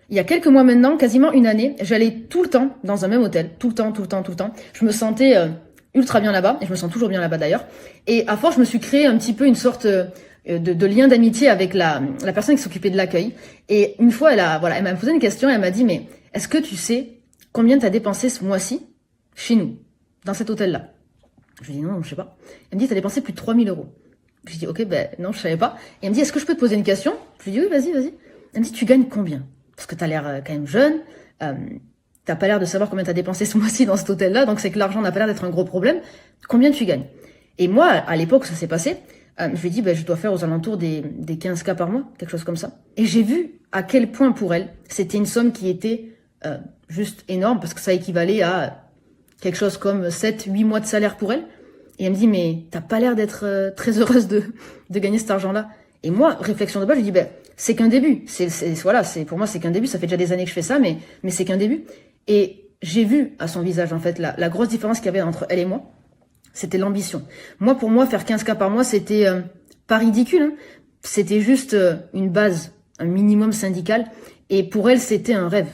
Il y a quelques mois maintenant, quasiment une année, j'allais tout le temps dans un même hôtel, tout le temps. Je me sentais ultra bien là-bas, et je me sens toujours bien là-bas d'ailleurs. Et à force, je me suis créé un petit peu une sorte de lien d'amitié avec la personne qui s'occupait de l'accueil. Et une fois, elle m'a posé une question, elle m'a dit, mais est-ce que tu sais combien tu as dépensé ce mois-ci chez nous, dans cet hôtel-là? Je lui dis non, je sais pas. Elle me dit, tu as dépensé plus de 3000 €. Je lui dis, ok, ben non, je savais pas. Et elle me dit, est-ce que je peux te poser une question? Je lui dis, oui, vas-y. Elle me dit, tu gagnes combien? Parce que t'as l'air quand même jeune, t'as pas l'air de savoir combien t'as dépensé ce mois-ci dans cet hôtel-là, donc c'est que l'argent n'a pas l'air d'être un gros problème. Combien tu gagnes? Et moi, à l'époque où ça s'est passé, je lui ai dit, je dois faire aux alentours des 15K par mois, quelque chose comme ça. Et j'ai vu à quel point pour elle, c'était une somme qui était juste énorme, parce que ça équivalait à quelque chose comme 7-8 mois de salaire pour elle. Et elle me dit, mais t'as pas l'air d'être très heureuse de gagner cet argent-là. Et moi, réflexion de base, je dis, c'est qu'un début. Pour moi, c'est qu'un début. Ça fait déjà des années que je fais ça, mais c'est qu'un début. Et j'ai vu à son visage, en fait, la grosse différence qu'il y avait entre elle et moi, c'était l'ambition. Moi, pour moi, faire 15K par mois, c'était pas ridicule, hein. C'était juste une base, un minimum syndical. Et pour elle, c'était un rêve,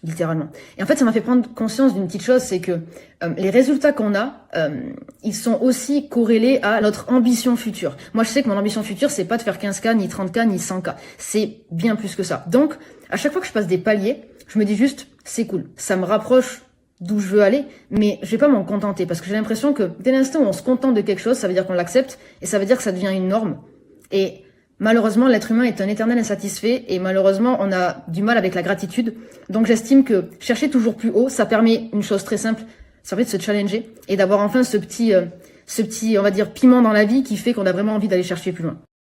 littéralement. Et en fait, ça m'a fait prendre conscience d'une petite chose, c'est que les résultats qu'on a, ils sont aussi corrélés à notre ambition future. Moi, je sais que mon ambition future, c'est pas de faire 15K, ni 30K, ni 100K. C'est bien plus que ça. Donc, à chaque fois que je passe des paliers, je me dis juste, c'est cool. Ça me rapproche d'où je veux aller, mais je vais pas m'en contenter parce que j'ai l'impression que dès l'instant où on se contente de quelque chose, ça veut dire qu'on l'accepte et ça veut dire que ça devient une norme. Et malheureusement, l'être humain est un éternel insatisfait et malheureusement, on a du mal avec la gratitude. Donc j'estime que chercher toujours plus haut, ça permet une chose très simple, ça permet de se challenger et d'avoir enfin ce petit, on va dire, piment dans la vie qui fait qu'on a vraiment envie d'aller chercher plus loin.